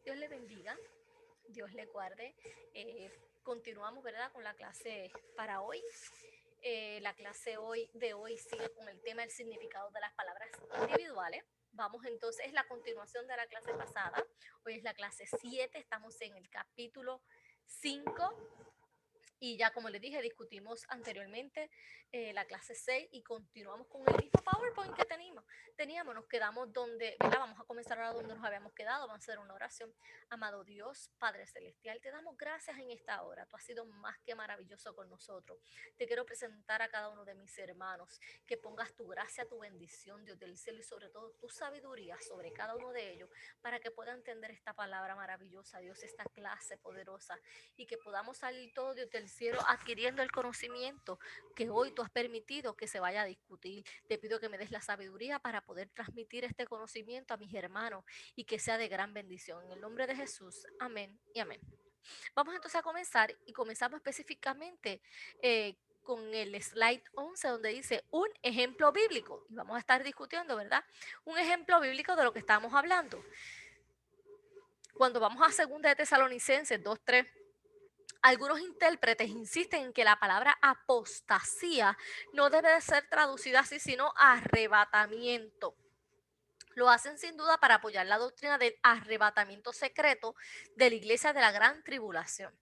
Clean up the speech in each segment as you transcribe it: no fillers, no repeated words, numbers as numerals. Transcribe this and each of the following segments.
Dios le bendiga, Dios le guarde. Continuamos, ¿verdad?, con la clase para hoy. La clase de hoy sigue con el tema del significado de las palabras individuales. Vamos entonces, es la continuación de la clase pasada. Hoy es la clase 7, estamos en el capítulo 5. Y ya como les dije, discutimos anteriormente la clase 6 y continuamos con el mismo PowerPoint que teníamos. Nos quedamos donde, ¿verdad? Vamos a comenzar ahora donde nos habíamos quedado. Vamos a hacer una oración. Amado Dios, Padre Celestial, te damos gracias en esta hora. Tú has sido más que maravilloso con nosotros. Te quiero presentar a cada uno de mis hermanos. Que pongas tu gracia, tu bendición, Dios del cielo, y sobre todo tu sabiduría sobre cada uno de ellos para que puedan entender esta palabra maravillosa, Dios, esta clase poderosa, y que podamos salir todos del cielo adquiriendo el conocimiento que hoy tú has permitido que se vaya a discutir. Te pido que me des la sabiduría para poder transmitir este conocimiento a mis hermanos y que sea de gran bendición. En el nombre de Jesús, amén y amén. Vamos entonces a comenzar y comenzamos específicamente con el slide 11 donde dice un ejemplo bíblico. Y vamos a estar discutiendo, ¿verdad? Un ejemplo bíblico de lo que estamos hablando. Cuando vamos a 2 de Tesalonicenses 2:3, algunos intérpretes insisten en que la palabra apostasía no debe de ser traducida así, sino arrebatamiento. Lo hacen sin duda para apoyar la doctrina del arrebatamiento secreto de la iglesia de la gran tribulación.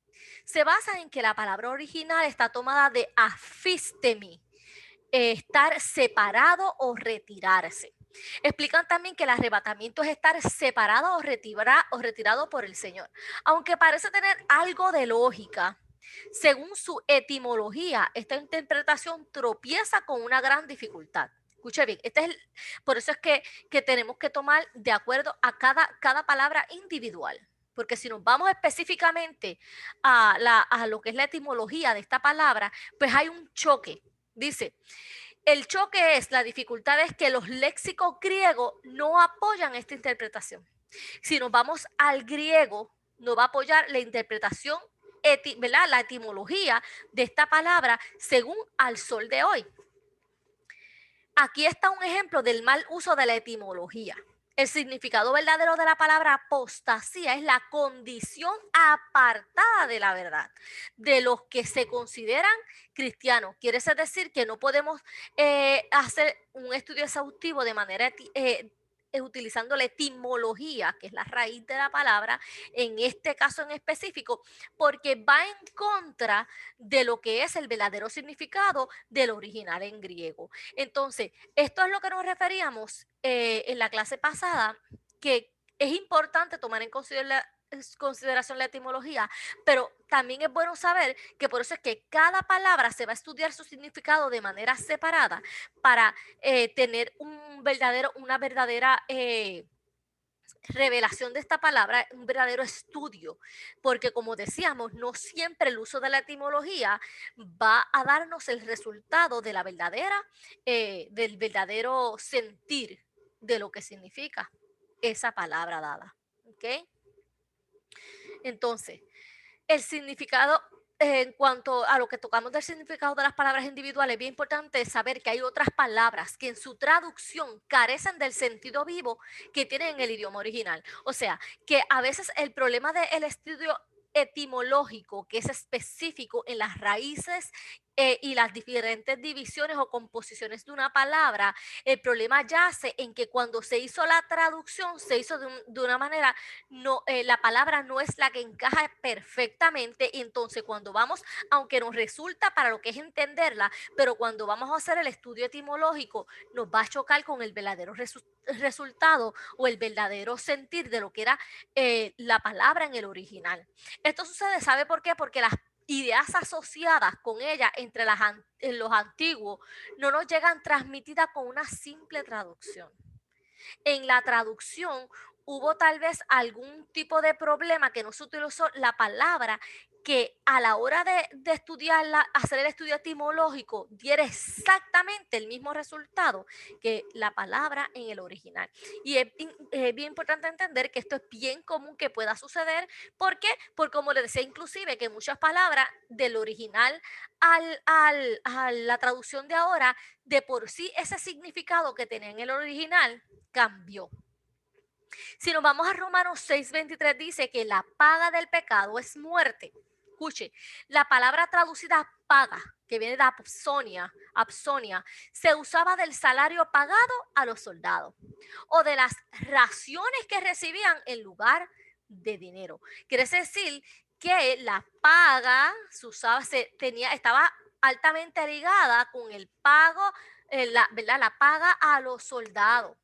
Se basa en que la palabra original está tomada de afistemi, estar separado o retirarse. Explican también que el arrebatamiento es estar separado o retirado por el Señor. Aunque parece tener algo de lógica, según su etimología, esta interpretación tropieza con una gran dificultad. Escuche bien, por eso es que tenemos que tomar de acuerdo a cada palabra individual. Porque si nos vamos específicamente a lo que es la etimología de esta palabra, pues hay un choque. Dice, el choque es, la dificultad es que los léxicos griegos no apoyan esta interpretación. Si nos vamos al griego, no va a apoyar la interpretación, ¿verdad?, la etimología de esta palabra según al sol de hoy. Aquí está un ejemplo del mal uso de la etimología. El significado verdadero de la palabra apostasía es la condición apartada de la verdad, de los que se consideran cristianos. Quiere decir que no podemos hacer un estudio exhaustivo de manera utilizando la etimología, que es la raíz de la palabra, en este caso en específico, porque va en contra de lo que es el verdadero significado del original en griego. Entonces, esto es lo que nos referíamos en la clase pasada, que es importante tomar en consideración la etimología, pero también es bueno saber que por eso es que cada palabra se va a estudiar su significado de manera separada para tener una verdadera revelación de esta palabra, un verdadero estudio, porque como decíamos, no siempre el uso de la etimología va a darnos el resultado de del verdadero sentir de lo que significa esa palabra dada. ¿Ok? Entonces, el significado, en cuanto a lo que tocamos del significado de las palabras individuales, es bien importante saber que hay otras palabras que en su traducción carecen del sentido vivo que tienen en el idioma original. O sea, que a veces el problema del estudio etimológico, que es específico en las raíces y las diferentes divisiones o composiciones de una palabra, el problema yace en que cuando se hizo la traducción, se hizo de una manera, no, la palabra no es la que encaja perfectamente, y entonces cuando vamos, aunque nos resulta para lo que es entenderla, pero cuando vamos a hacer el estudio etimológico, nos va a chocar con el verdadero resultado o el verdadero sentir de lo que era la palabra en el original. Esto sucede, ¿sabe por qué? Porque las ideas asociadas con ella en los antiguos no nos llegan transmitidas con una simple traducción. En la traducción hubo tal vez algún tipo de problema que no se utilizó la palabra que a la hora de estudiarla, hacer el estudio etimológico, diera exactamente el mismo resultado que la palabra en el original. Y es bien importante entender que esto es bien común que pueda suceder. ¿Por qué? Porque como les decía, inclusive que muchas palabras del original a la traducción de ahora, de por sí ese significado que tenía en el original cambió. Si nos vamos a Romanos 6:23 dice que la paga del pecado es muerte. Escuche, la palabra traducida paga, que viene de apsonia, se usaba del salario pagado a los soldados o de las raciones que recibían en lugar de dinero. Quiere decir que la paga se usaba, estaba altamente ligada con el pago, ¿verdad? La paga a los soldados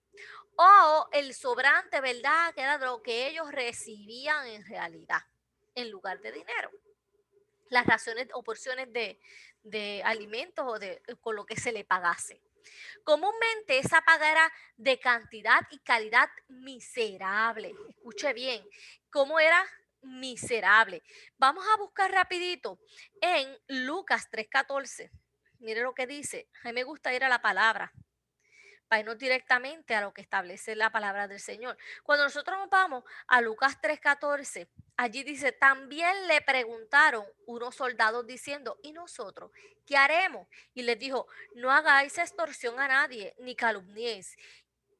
o el sobrante, ¿verdad? Que era de lo que ellos recibían en realidad, en lugar de dinero. Las raciones o porciones de alimentos o con lo que se le pagase. Comúnmente esa paga era de cantidad y calidad miserable. Escuche bien, ¿cómo era? Miserable. Vamos a buscar rapidito en Lucas 3:14. Mire lo que dice. A mí me gusta ir a la palabra para irnos directamente a lo que establece la palabra del Señor. Cuando nosotros nos vamos a Lucas 3:14, allí dice, también le preguntaron unos soldados diciendo, ¿y nosotros qué haremos? Y les dijo, no hagáis extorsión a nadie, ni calumniéis,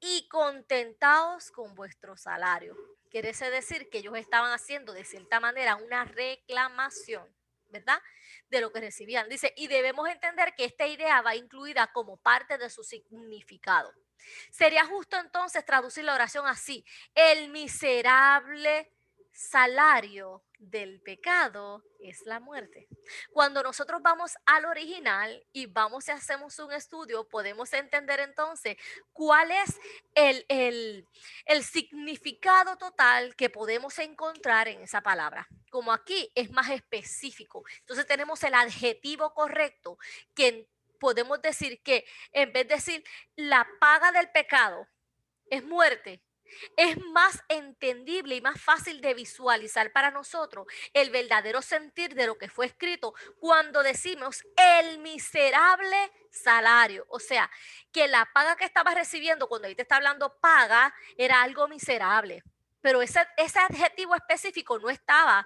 y contentaos con vuestro salario. Quiere decir que ellos estaban haciendo de cierta manera una reclamación, ¿verdad? De lo que recibían. Dice, y debemos entender que esta idea va incluida como parte de su significado. Sería justo entonces traducir la oración así, el miserable salario del pecado es la muerte. Cuando nosotros vamos al original y vamos y hacemos un estudio, podemos entender entonces cuál es el significado total que podemos encontrar en esa palabra. Como aquí es más específico, entonces tenemos el adjetivo correcto que podemos decir que en vez de decir la paga del pecado es muerte, es más entendible y más fácil de visualizar para nosotros el verdadero sentir de lo que fue escrito cuando decimos el miserable salario. O sea, que la paga que estaba recibiendo, cuando ahí te está hablando paga, era algo miserable. Pero ese adjetivo específico no estaba,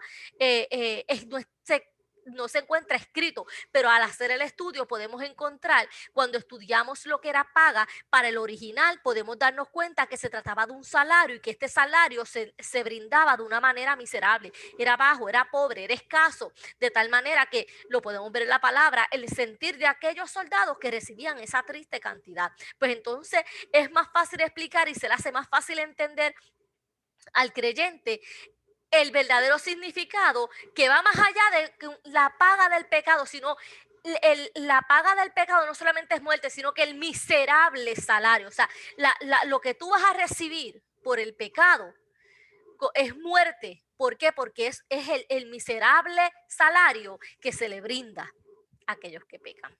no se encuentra escrito, pero al hacer el estudio podemos encontrar, cuando estudiamos lo que era paga, para el original podemos darnos cuenta que se trataba de un salario y que este salario se brindaba de una manera miserable, era bajo, era pobre, era escaso, de tal manera que lo podemos ver en la palabra, el sentir de aquellos soldados que recibían esa triste cantidad. Pues entonces es más fácil explicar y se le hace más fácil entender al creyente el verdadero significado que va más allá de la paga del pecado, sino la paga del pecado no solamente es muerte, sino que el miserable salario, o sea, lo que tú vas a recibir por el pecado es muerte. ¿Por qué? Porque es el miserable salario que se le brinda a aquellos que pecan.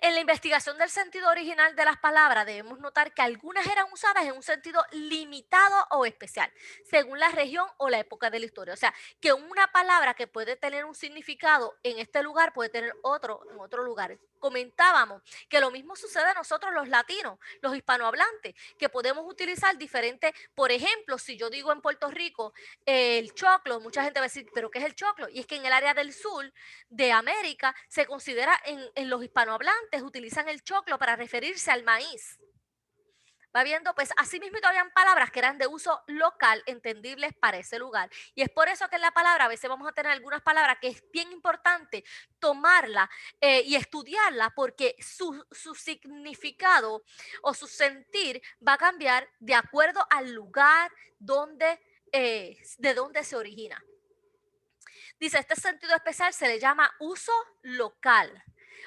En la investigación del sentido original de las palabras debemos notar que algunas eran usadas en un sentido limitado o especial, según la región o la época de la historia. O sea, que una palabra que puede tener un significado en este lugar puede tener otro en otro lugar. Comentábamos que lo mismo sucede a nosotros los latinos, los hispanohablantes, que podemos utilizar diferentes, por ejemplo, si yo digo en Puerto Rico el choclo, mucha gente va a decir, ¿pero qué es el choclo? Y es que en el área del sur de América se considera, en los hispanohablantes utilizan el choclo para referirse al maíz. Va viendo, pues así mismo habían palabras que eran de uso local, entendibles para ese lugar. Y es por eso que en la palabra a veces vamos a tener algunas palabras que es bien importante tomarla y estudiarla, porque su significado o su sentir va a cambiar de acuerdo al lugar de donde se origina. Dice, este sentido especial se le llama uso local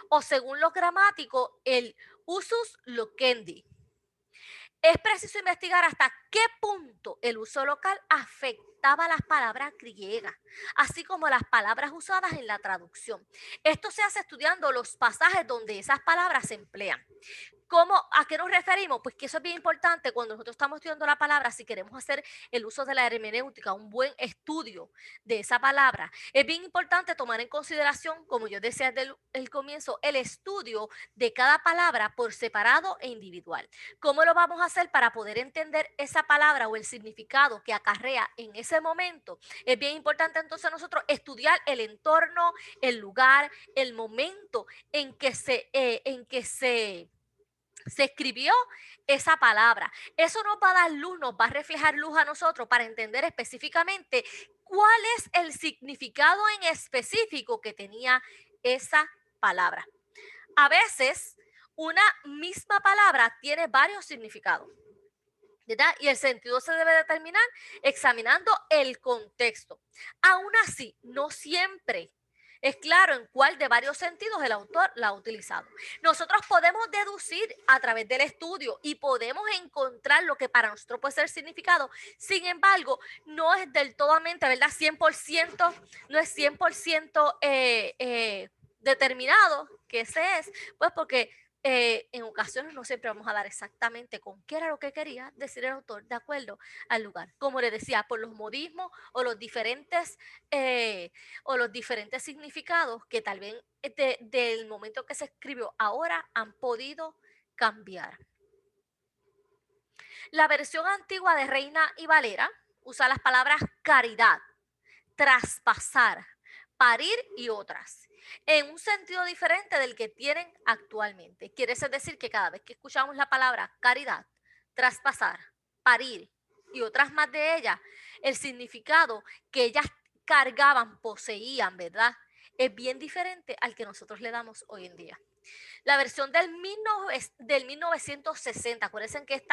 o, según los gramáticos, el usus loquendi. Es preciso investigar hasta qué punto el uso local afectaba las palabras griegas, así como las palabras usadas en la traducción. Esto se hace estudiando los pasajes donde esas palabras se emplean. ¿A qué nos referimos? Pues que eso es bien importante cuando nosotros estamos estudiando la palabra, si queremos hacer el uso de la hermenéutica, un buen estudio de esa palabra. Es bien importante tomar en consideración, como yo decía desde el comienzo, el estudio de cada palabra por separado e individual. ¿Cómo lo vamos a hacer para poder entender esa palabra o el significado que acarrea en ese momento? Es bien importante entonces nosotros estudiar el entorno, el lugar, el momento en que se se escribió esa palabra. Eso nos va a dar luz, nos va a reflejar luz a nosotros para entender específicamente cuál es el significado en específico que tenía esa palabra. A veces, una misma palabra tiene varios significados, ¿verdad? Y el sentido se debe determinar examinando el contexto. Aún así, no siempre es claro en cuál de varios sentidos el autor la ha utilizado. Nosotros podemos deducir a través del estudio y podemos encontrar lo que para nosotros puede ser significado. Sin embargo, no es del totalmente, ¿verdad? 100%, no es 100% determinado que ese es, pues porque en ocasiones no siempre vamos a dar exactamente con qué era lo que quería decir el autor de acuerdo al lugar. Como le decía, por los modismos eh, o los diferentes significados que tal vez del momento que se escribió ahora han podido cambiar. La versión antigua de Reina y Valera usa las palabras caridad, traspasar, parir y otras, en un sentido diferente del que tienen actualmente. Quiere decir que cada vez que escuchamos la palabra caridad, traspasar, parir y otras más de ellas, el significado que ellas cargaban, poseían, ¿verdad? Es bien diferente al que nosotros le damos hoy en día. La versión del 1960, acuérdense que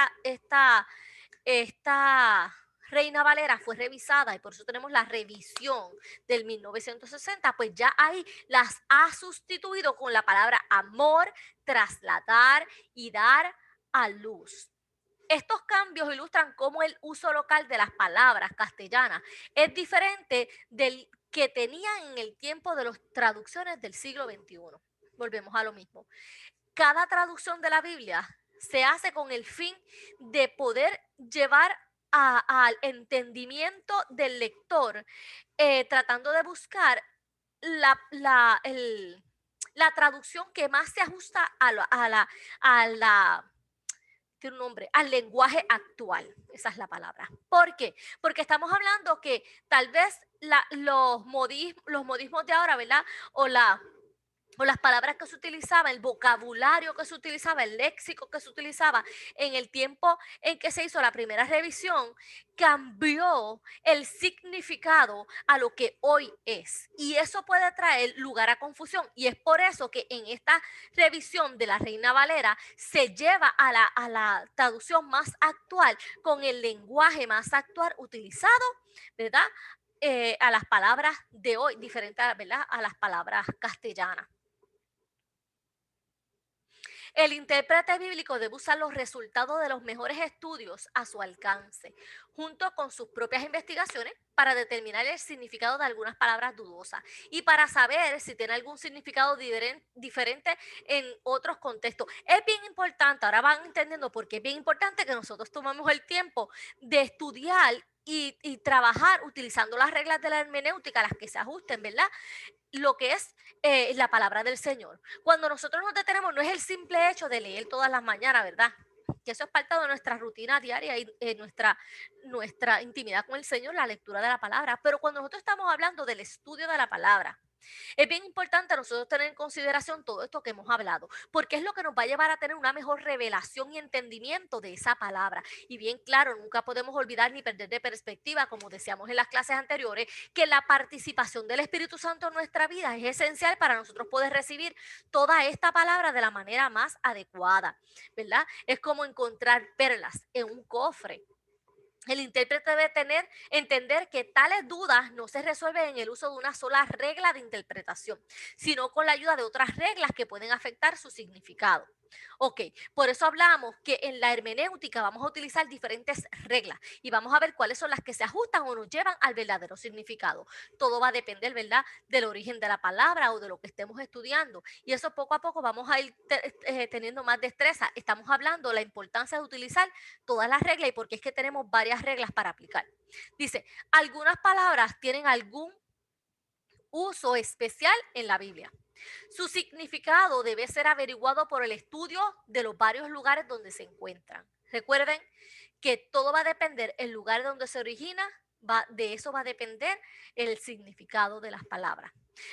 esta Reina Valera fue revisada y por eso tenemos la revisión del 1960, pues ya ahí las ha sustituido con la palabra amor, trasladar y dar a luz. Estos cambios ilustran cómo el uso local de las palabras castellanas es diferente del que tenían en el tiempo de las traducciones del siglo XXI. Volvemos a lo mismo. Cada traducción de la Biblia se hace con el fin de poder llevar al entendimiento del lector, tratando de buscar la traducción que más se ajusta tiene un nombre, al lenguaje actual. Esa es la palabra. ¿Por qué? Porque estamos hablando que tal vez los modismos de ahora, ¿verdad? O las palabras que se utilizaban, el vocabulario que se utilizaba, el léxico que se utilizaba en el tiempo en que se hizo la primera revisión, cambió el significado a lo que hoy es. Y eso puede traer lugar a confusión. Y es por eso que en esta revisión de la Reina Valera se lleva a la traducción más actual, con el lenguaje más actual utilizado, ¿verdad? A las palabras de hoy, diferente, ¿verdad? A las palabras castellanas. El intérprete bíblico debe usar los resultados de los mejores estudios a su alcance, junto con sus propias investigaciones, para determinar el significado de algunas palabras dudosas y para saber si tiene algún significado diferente en otros contextos. Es bien importante, ahora van entendiendo por qué es bien importante que nosotros tomemos el tiempo de estudiar y trabajar utilizando las reglas de la hermenéutica, las que se ajusten, ¿verdad? Lo que es la palabra del Señor. Cuando nosotros nos detenemos, no es el simple hecho de leer todas las mañanas, ¿verdad? Que eso es parte de nuestra rutina diaria y nuestra intimidad con el Señor, la lectura de la palabra. Pero cuando nosotros estamos hablando del estudio de la palabra, es bien importante nosotros tener en consideración todo esto que hemos hablado, porque es lo que nos va a llevar a tener una mejor revelación y entendimiento de esa palabra. Y bien claro, nunca podemos olvidar ni perder de perspectiva, como decíamos en las clases anteriores, que la participación del Espíritu Santo en nuestra vida es esencial para nosotros poder recibir toda esta palabra de la manera más adecuada, ¿verdad? Es como encontrar perlas en un cofre. El intérprete debe entender que tales dudas no se resuelven en el uso de una sola regla de interpretación, sino con la ayuda de otras reglas que pueden afectar su significado. Ok, por eso hablamos que en la hermenéutica vamos a utilizar diferentes reglas y vamos a ver cuáles son las que se ajustan o nos llevan al verdadero significado. Todo va a depender, ¿verdad?, del origen de la palabra o de lo que estemos estudiando. Y eso poco a poco vamos a ir teniendo más destreza. Estamos hablando de la importancia de utilizar todas las reglas y porque es que tenemos varias reglas para aplicar. Dice, algunas palabras tienen algún uso especial en la Biblia. Su significado debe ser averiguado por el estudio de los varios lugares donde se encuentran. Recuerden que todo va a depender, el lugar donde se origina, de eso va a depender el significado de las palabras.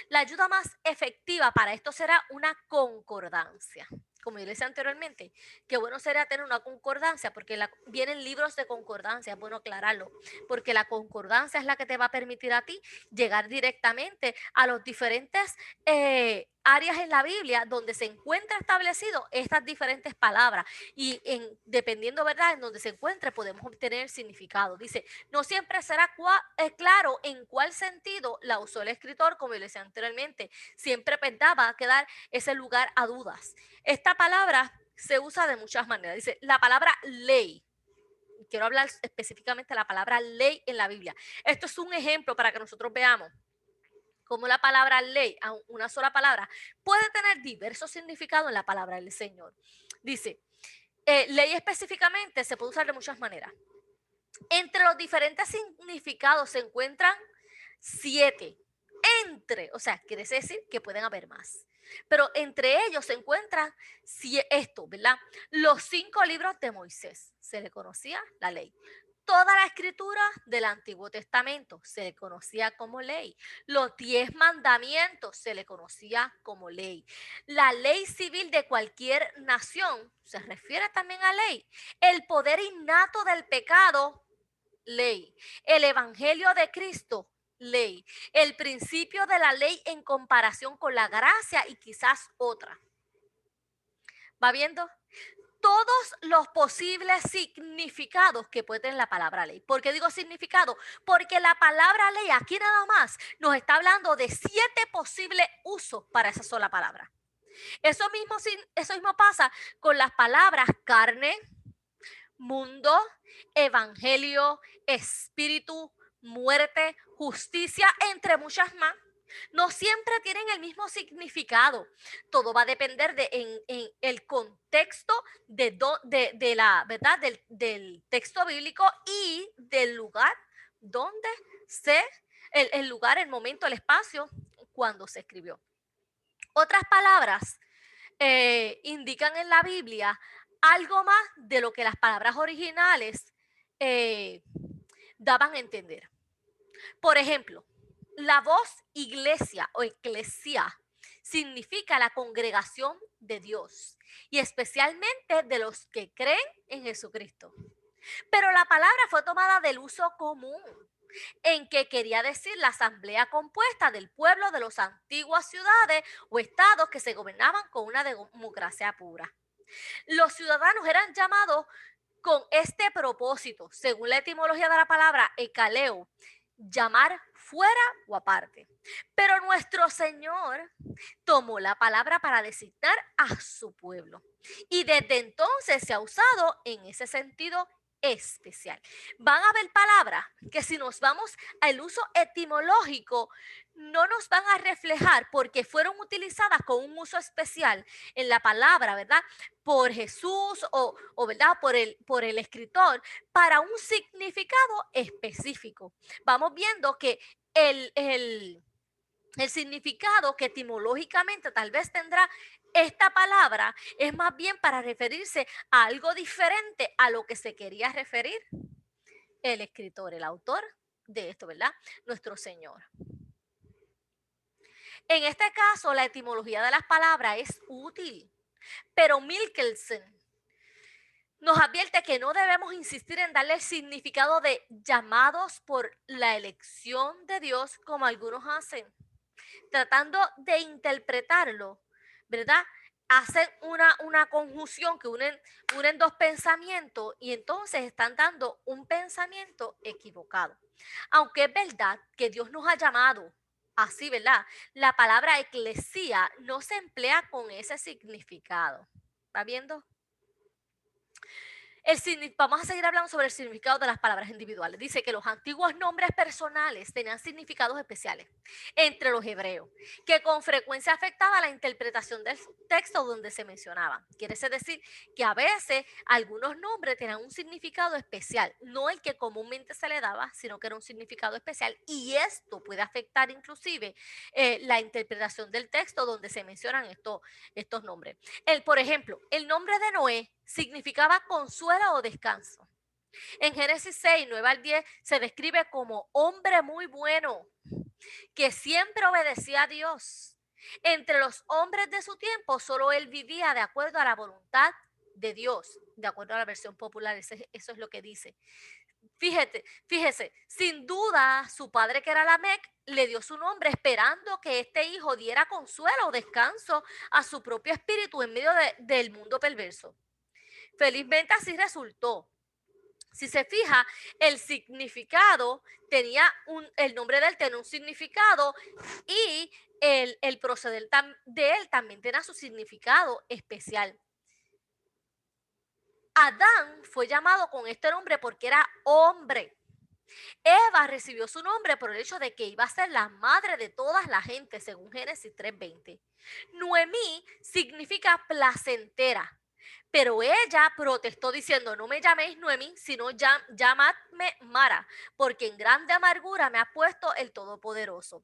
La ayuda más efectiva para esto será una concordancia. como yo le decía anteriormente, qué bueno sería tener una concordancia, porque vienen libros de concordancia, es bueno aclararlo, porque la concordancia es la que te va a permitir a ti llegar directamente a los diferentes áreas en la Biblia donde se encuentra establecido estas diferentes palabras y dependiendo, ¿verdad?, en donde se encuentre podemos obtener el significado. Dice, no siempre será claro en cuál sentido la usó el escritor, como yo le decía anteriormente, siempre va a quedar ese lugar a dudas. Esta palabra se usa de muchas maneras. Dice, la palabra ley. Quiero hablar específicamente de la palabra ley en la Biblia. Esto es un ejemplo para que nosotros veamos cómo la palabra ley, una sola palabra, puede tener diversos significados en la palabra del Señor. Dice, ley específicamente se puede usar de muchas maneras. Entre los diferentes significados se encuentran 7. O sea, quiere decir que pueden haber más. Pero entre ellos se encuentran esto, ¿verdad? Los 5 libros de Moisés, se le conocía la ley. Toda la escritura del Antiguo Testamento se le conocía como ley. Los 10 mandamientos se le conocía como ley. La ley civil de cualquier nación se refiere también a ley. El poder innato del pecado, ley. El evangelio de Cristo, ley. El principio de la ley en comparación con la gracia y quizás otra. ¿Va viendo? Todos los posibles significados que puede tener la palabra ley. ¿Por qué digo significado? Porque la palabra ley aquí nada más nos está hablando de 7 posibles usos para esa sola palabra. Eso mismo pasa con las palabras carne, mundo, evangelio, espíritu, muerte, justicia, entre muchas más. No siempre tienen el mismo significado. Todo va a depender en el contexto de la verdad del texto bíblico y del lugar donde el lugar, el momento, el espacio cuando se escribió. Otras palabras indican en la Biblia algo más de lo que las palabras originales daban a entender. Por ejemplo, la voz iglesia o eclesia significa la congregación de Dios y especialmente de los que creen en Jesucristo. Pero la palabra fue tomada del uso común, en que quería decir la asamblea compuesta del pueblo de las antiguas ciudades o estados que se gobernaban con una democracia pura. Los ciudadanos eran llamados con este propósito, según la etimología de la palabra ekaleo, llamar fuera o aparte. Pero nuestro Señor tomó la palabra para designar a su pueblo y desde entonces se ha usado en ese sentido especial. Van a haber palabras que si nos vamos al uso etimológico no nos van a reflejar porque fueron utilizadas con un uso especial en la palabra, ¿verdad? Por Jesús o ¿verdad? Por el escritor para un significado específico. Vamos viendo que el significado que etimológicamente tal vez tendrá esta palabra es más bien para referirse a algo diferente a lo que se quería referir el escritor, el autor de esto, ¿verdad? Nuestro Señor. En este caso, la etimología de las palabras es útil, pero Michelson nos advierte que no debemos insistir en darle el significado de llamados por la elección de Dios como algunos hacen, tratando de interpretarlo, ¿verdad? Hacen una conjunción que unen 2 pensamientos y entonces están dando un pensamiento equivocado. Aunque es verdad que Dios nos ha llamado así, ¿verdad? La palabra eclesía no se emplea con ese significado. ¿Va viendo? Vamos a seguir hablando sobre el significado de las palabras individuales. Dice que los antiguos nombres personales tenían significados especiales entre los hebreos, que con frecuencia afectaba la interpretación del texto donde se mencionaban. Quiere decir que a veces algunos nombres tenían un significado especial, no el que comúnmente se le daba, sino que era un significado especial y esto puede afectar inclusive la interpretación del texto donde se mencionan estos nombres. Por ejemplo, el nombre de Noé significaba consuelo o descanso. En Génesis 6, 9 al 10 se describe como hombre muy bueno, que siempre obedecía a Dios. Entre los hombres de su tiempo, solo él vivía de acuerdo a la voluntad de Dios, de acuerdo a la versión popular, eso es lo que dice. Fíjese, sin duda su padre que era Lamec le dio su nombre esperando que este hijo diera consuelo o descanso a su propio espíritu en medio del mundo perverso. Felizmente así resultó. Si se fija, el significado el nombre de él tenía un significado y el proceder de él también tenía su significado especial. Adán fue llamado con este nombre porque era hombre. Eva recibió su nombre por el hecho de que iba a ser la madre de toda la gente, según Génesis 3:20. Noemí significa placentera, pero ella protestó diciendo, no me llaméis Noemí, sino llamadme Mara, porque en grande amargura me ha puesto el Todopoderoso.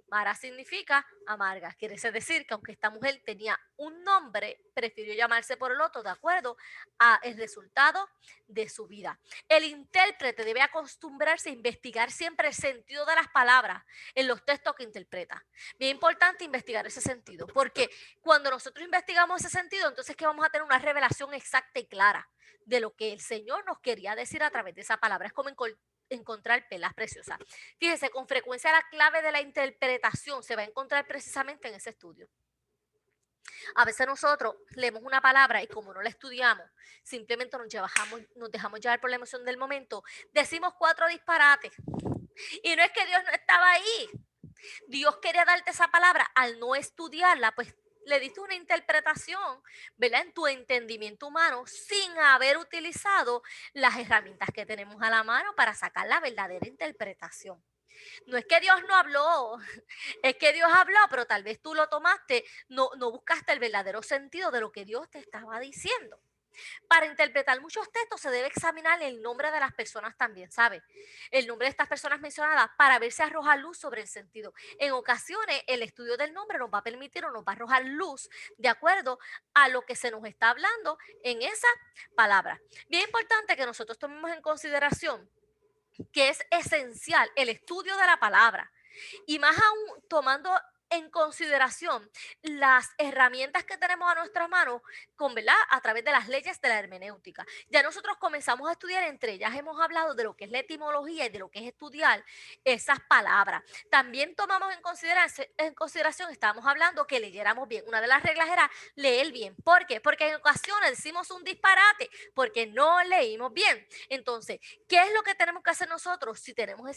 Mara significa amarga, quiere decir que aunque esta mujer tenía un nombre, prefirió llamarse por el otro de acuerdo al resultado de su vida. El intérprete debe acostumbrarse a investigar siempre el sentido de las palabras en los textos que interpreta. Bien importante investigar ese sentido, porque cuando nosotros investigamos ese sentido, entonces que vamos a tener una revelación exacta y clara de lo que el Señor nos quería decir a través de esa palabra. Es como encontrar pelas preciosas. Fíjese, con frecuencia la clave de la interpretación se va a encontrar precisamente en ese estudio. A veces nosotros leemos una palabra y como no la estudiamos, simplemente nos dejamos llevar por la emoción del momento, decimos 4 disparates. Y no es que Dios no estaba ahí. Dios quería darte esa palabra. Al no estudiarla, pues le diste una interpretación, ¿verdad? En tu entendimiento humano, sin haber utilizado las herramientas que tenemos a la mano para sacar la verdadera interpretación. No es que Dios no habló, es que Dios habló, pero tal vez tú lo tomaste, no buscaste el verdadero sentido de lo que Dios te estaba diciendo. Para interpretar muchos textos se debe examinar el nombre de las personas también, ¿sabe? El nombre de estas personas mencionadas para ver si arroja luz sobre el sentido. En ocasiones el estudio del nombre nos va a permitir o nos va a arrojar luz de acuerdo a lo que se nos está hablando en esa palabra. Bien importante que nosotros tomemos en consideración que es esencial el estudio de la palabra y más aún tomando en consideración las herramientas que tenemos a nuestras manos ¿verdad? A través de las leyes de la hermenéutica. Ya nosotros comenzamos a estudiar, entre ellas hemos hablado de lo que es la etimología y de lo que es estudiar esas palabras. También tomamos en consideración, estábamos hablando que leyéramos bien. Una de las reglas era leer bien. ¿Por qué? Porque en ocasiones decimos un disparate porque no leímos bien. Entonces, ¿qué es lo que tenemos que hacer nosotros si tenemos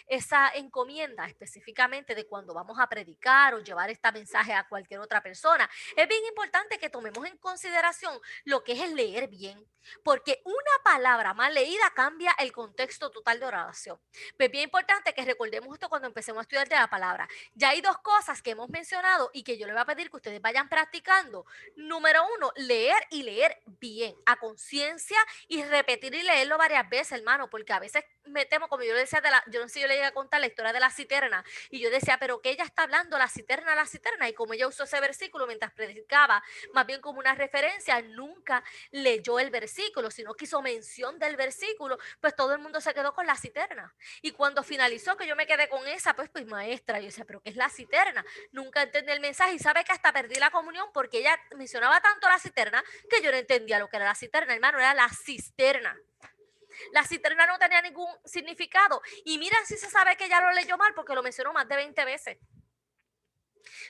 esa encomienda específicamente de cuando vamos a predicar o llevar este mensaje a cualquier otra persona? Es bien importante que tomemos en consideración lo que es el leer bien, porque una palabra mal leída cambia el contexto total de oración. Pues bien importante que recordemos esto cuando empecemos a estudiar de la palabra. Ya hay 2 cosas que hemos mencionado y que yo les voy a pedir que ustedes vayan practicando. Número 1, leer y leer bien, a conciencia y repetir y leerlo varias veces, hermano, porque a veces me temo, como yo le decía, yo no sé si yo le llegué a contar la historia de la citerna, y yo decía, pero que ella está hablando la citerna, y como ella usó ese versículo mientras predicaba, más bien como una referencia, nunca leyó el versículo, sino que hizo mención del versículo, pues todo el mundo se quedó con la citerna. Y cuando finalizó, que yo me quedé con esa, pues maestra, yo decía, pero ¿qué es la citerna? Nunca entendí el mensaje, y sabe que hasta perdí la comunión porque ella mencionaba tanto la citerna que yo no entendía lo que era la citerna, hermano, era la cisterna. La cisterna no tenía ningún significado. Y mira si se sabe que ella lo leyó mal porque lo mencionó más de 20 veces.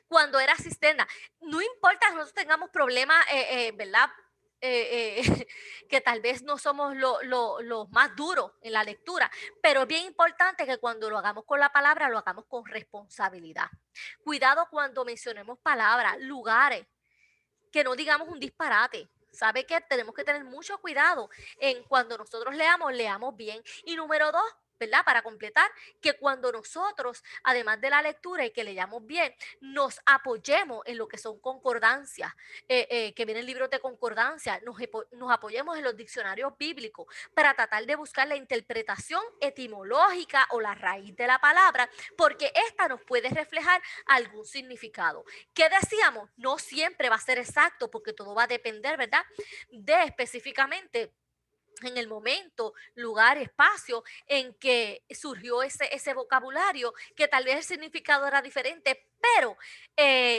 Cuando era cisterna. No importa que nosotros tengamos problemas, ¿verdad? Que tal vez no somos los más duros en la lectura, pero es bien importante que cuando lo hagamos con la palabra, lo hagamos con responsabilidad. Cuidado cuando mencionemos palabras, lugares, que no digamos un disparate. ¿Sabe qué? Tenemos que tener mucho cuidado en cuando nosotros leamos bien. Y número 2, ¿verdad? Para completar, que cuando nosotros, además de la lectura y que leamos bien, nos apoyemos en lo que son concordancias, que vienen libros de concordancia, nos apoyemos en los diccionarios bíblicos para tratar de buscar la interpretación etimológica o la raíz de la palabra, porque esta nos puede reflejar algún significado. ¿Qué decíamos? No siempre va a ser exacto porque todo va a depender, ¿verdad? De específicamente en el momento, lugar, espacio en que surgió ese vocabulario, que tal vez el significado era diferente, Pero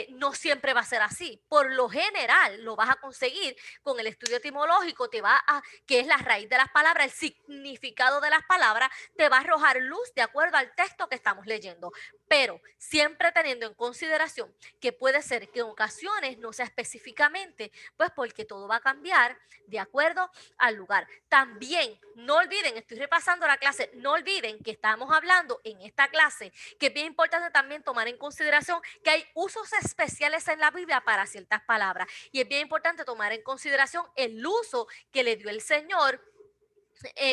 no siempre va a ser así. Por lo general lo vas a conseguir con el estudio etimológico, que es la raíz de las palabras, el significado de las palabras, te va a arrojar luz de acuerdo al texto que estamos leyendo. Pero siempre teniendo en consideración que puede ser que en ocasiones no sea específicamente, pues porque todo va a cambiar de acuerdo al lugar. También, no olviden, estoy repasando la clase, no olviden que estamos hablando en esta clase, que es bien importante también tomar en consideración que hay usos especiales en la Biblia para ciertas palabras. Y es bien importante tomar en consideración el uso que le dio el Señor,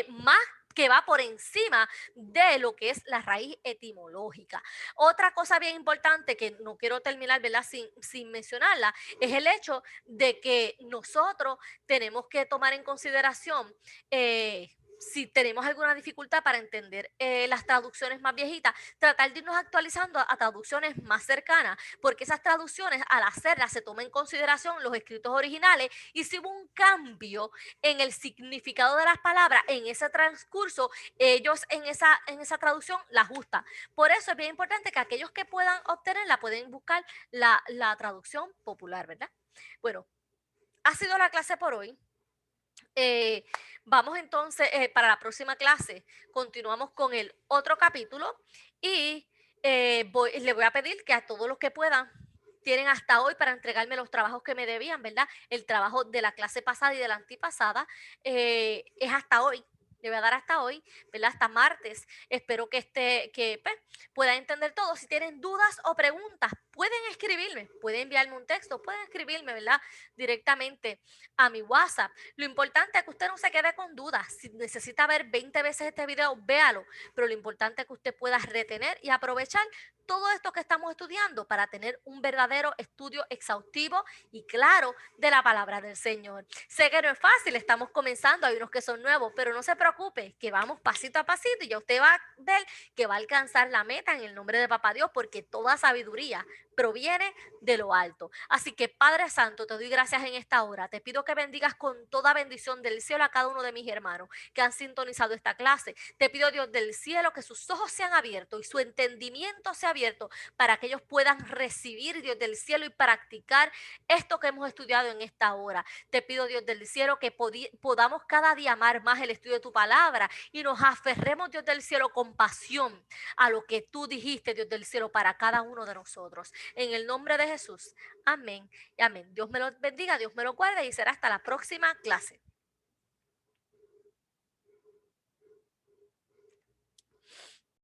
más que va por encima de lo que es la raíz etimológica. Otra cosa bien importante que no quiero terminar, ¿verdad?, sin mencionarla, es el hecho de que nosotros tenemos que tomar en consideración si tenemos alguna dificultad para entender las traducciones más viejitas, tratar de irnos actualizando a traducciones más cercanas, porque esas traducciones, al hacerlas, se toman en consideración los escritos originales y si hubo un cambio en el significado de las palabras, en ese transcurso, ellos en esa traducción la ajustan. Por eso es bien importante que aquellos que puedan obtenerla pueden buscar la traducción popular, ¿verdad? Bueno, ha sido la clase por hoy. Vamos entonces, para la próxima clase, continuamos con el otro capítulo y le voy a pedir que a todos los que puedan, tienen hasta hoy para entregarme los trabajos que me debían, ¿verdad? El trabajo de la clase pasada y de la antipasada es hasta hoy. Le voy a dar hasta hoy, ¿verdad? Hasta martes. Espero que pues, puedan entender todo. Si tienen dudas o preguntas, pueden escribirme, pueden enviarme un texto, pueden escribirme, ¿verdad? Directamente a mi WhatsApp. Lo importante es que usted no se quede con dudas. Si necesita ver 20 veces este video, véalo. Pero lo importante es que usted pueda retener y aprovechar todo esto que estamos estudiando para tener un verdadero estudio exhaustivo y claro de la palabra del Señor. Sé que no es fácil, estamos comenzando, hay unos que son nuevos, pero no se preocupe, que vamos pasito a pasito y ya usted va a ver que va a alcanzar la meta en el nombre de Papá Dios, porque toda sabiduría proviene de lo alto. Así que Padre Santo, te doy gracias en esta hora. Te pido que bendigas con toda bendición del cielo a cada uno de mis hermanos que han sintonizado esta clase. Te pido, Dios del cielo, que sus ojos sean abiertos y su entendimiento sea abierto para que ellos puedan recibir, Dios del cielo, y practicar esto que hemos estudiado en esta hora. Te pido, Dios del cielo, que podamos cada día amar más el estudio de tu palabra y nos aferremos, Dios del cielo, con pasión a lo que tú dijiste, Dios del cielo, para cada uno de nosotros. En el nombre de Jesús. Amén y amén. Dios me lo bendiga, Dios me lo guarde y será hasta la próxima clase.